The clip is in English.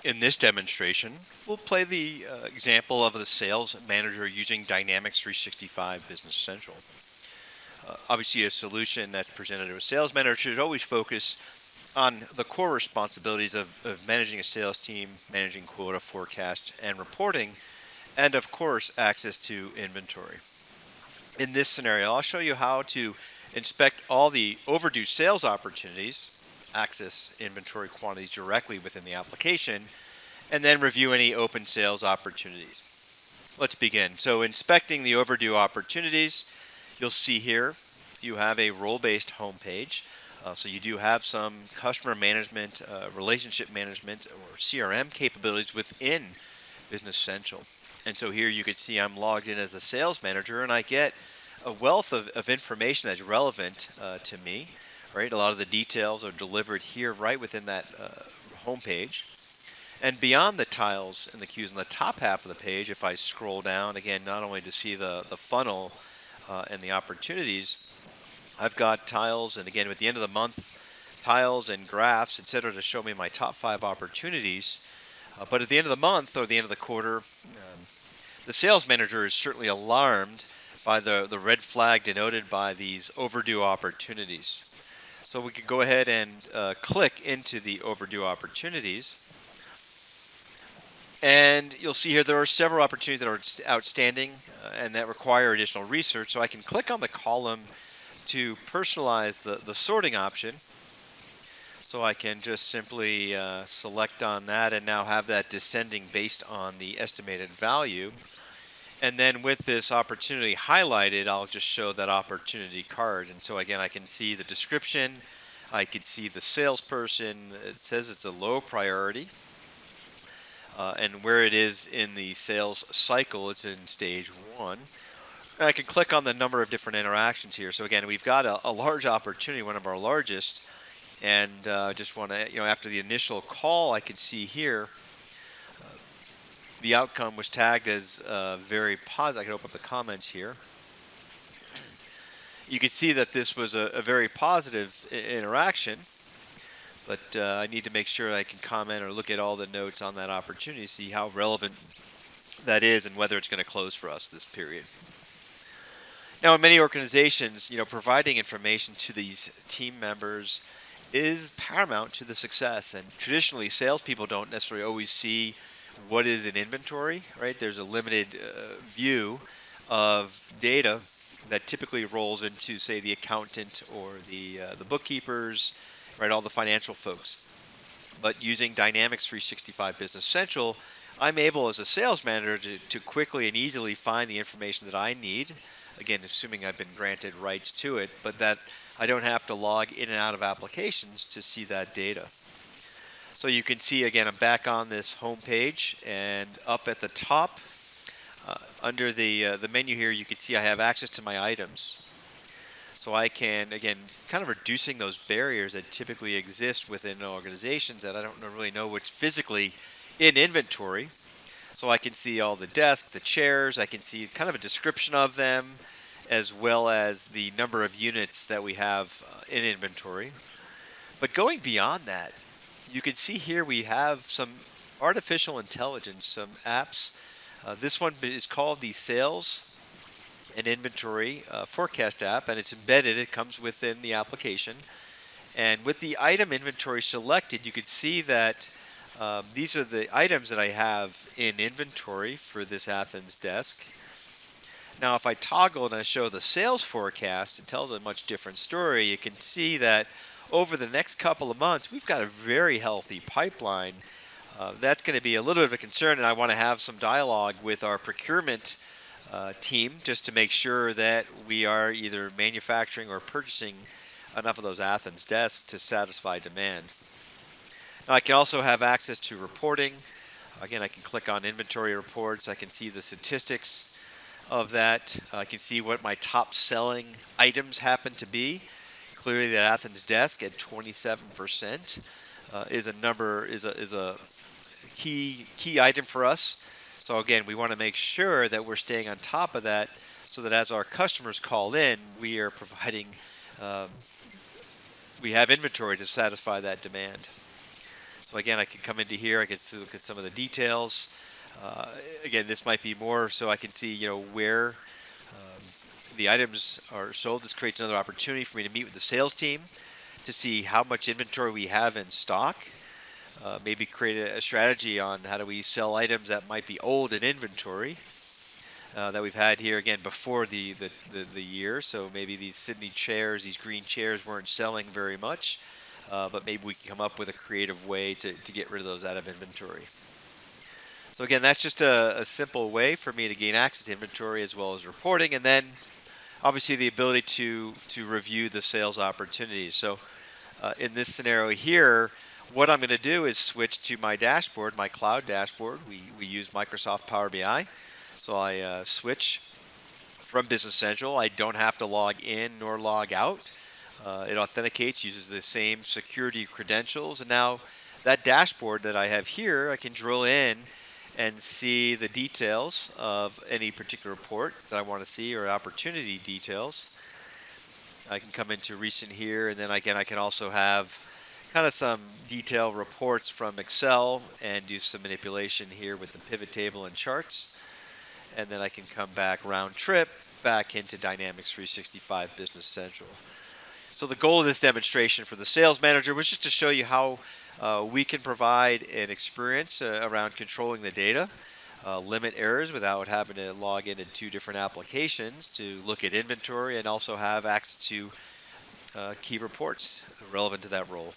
In this demonstration, we'll play the example of the sales manager using Dynamics 365 Business Central. Obviously, a solution that's presented to a sales manager should always focus on the core responsibilities of managing a sales team, managing quota, forecast, and reporting, and of course, access to inventory. In this scenario, I'll show you how to inspect all the overdue sales opportunities, access inventory quantities directly within the application, and then review any open sales opportunities. Let's begin. So inspecting the overdue opportunities, you'll see here you have a role-based homepage. So you do have some customer management, relationship management, or CRM capabilities within Business Central. And so here you can see I'm logged in as a sales manager, and I get a wealth of information that's relevant to me. Right, a lot of the details are delivered here right within that homepage. And beyond the tiles and the cues on the top half of the page, if I scroll down again, not only to see the funnel and the opportunities, I've got tiles, and again, at the end of the month, tiles and graphs, etc., to show me my top 5 opportunities. But at the end of the month or the end of the quarter, the sales manager is certainly alarmed by the red flag denoted by these overdue opportunities. So we could go ahead and click into the overdue opportunities. And you'll see here there are several opportunities that are outstanding and that require additional research. So I can click on the column to personalize the sorting option. So I can just simply select on that and now have that descending based on the estimated value. And then with this opportunity highlighted, I'll just show that opportunity card. And so again, I can see the description. I can see the salesperson. It says it's a low priority. And where it is in the sales cycle, it's in stage 1. And I can click on the number of different interactions here. So again, we've got a large opportunity, one of our largest, and just want to, after the initial call, I can see here the outcome was tagged as very positive. I can open up the comments here. You can see that this was a very positive interaction. But I need to make sure I can comment or look at all the notes on that opportunity, see how relevant that is and whether it's going to close for us this period. Now, in many organizations, providing information to these team members is paramount to the success. And traditionally, salespeople don't necessarily always see what is in inventory, right? There's a limited view of data that typically rolls into, say, the accountant or the bookkeepers, right, all the financial folks. But using Dynamics 365 Business Central, I'm able as a sales manager to quickly and easily find the information that I need, again, assuming I've been granted rights to it, but that I don't have to log in and out of applications to see that data. So you can see, again, I'm back on this home page, and up at the top, under the menu here, you can see I have access to my items. So I can, again, kind of reducing those barriers that typically exist within organizations that I don't really know what's physically in inventory. So I can see all the desks, the chairs, I can see kind of a description of them, as well as the number of units that we have in inventory. But going beyond that, you can see here we have some artificial intelligence, some apps. This one is called the Sales and Inventory Forecast app, and it's embedded. It comes within the application. And with the item inventory selected, you can see that these are the items that I have in inventory for this Athens desk. Now, if I toggle and I show the sales forecast, it tells a much different story. You can see that over the next couple of months, we've got a very healthy pipeline. That's going to be a little bit of a concern, and I want to have some dialogue with our procurement team just to make sure that we are either manufacturing or purchasing enough of those Athens desks to satisfy demand. Now, I can also have access to reporting. Again, I can click on inventory reports. I can see the statistics of that. I can see what my top selling items happen to be. Clearly, the Athens desk at 27% is a key item for us. So again, we want to make sure that we're staying on top of that, so that as our customers call in, we are providing, we have inventory to satisfy that demand. So again, I can come into here, I can look at some of the details. Uh, Again, this might be more so I can see, where um, the items are sold. This creates another opportunity for me to meet with the sales team to see how much inventory we have in stock. Maybe create a strategy on how do we sell items that might be old in inventory that we've had here again before the year. So maybe these Sydney chairs, these green chairs weren't selling very much, but maybe we can come up with a creative way to get rid of those out of inventory. So again, that's just a simple way for me to gain access to inventory as well as reporting, and then obviously the ability to review the sales opportunities. So in this scenario here, what I'm going to do is switch to my dashboard, my cloud dashboard. We use Microsoft Power BI. So I switch from Business Central. I don't have to log in nor log out. It authenticates, uses the same security credentials. And now that dashboard that I have here, I can drill in and see the details of any particular report that I want to see or opportunity details. I can come into recent here, and then again, I can also have kind of some detailed reports from Excel and do some manipulation here with the pivot table and charts. And then I can come back round trip back into Dynamics 365 Business Central. So the goal of this demonstration for the sales manager was just to show you how we can provide an experience around controlling the data, limit errors without having to log into two different applications to look at inventory and also have access to key reports relevant to that role.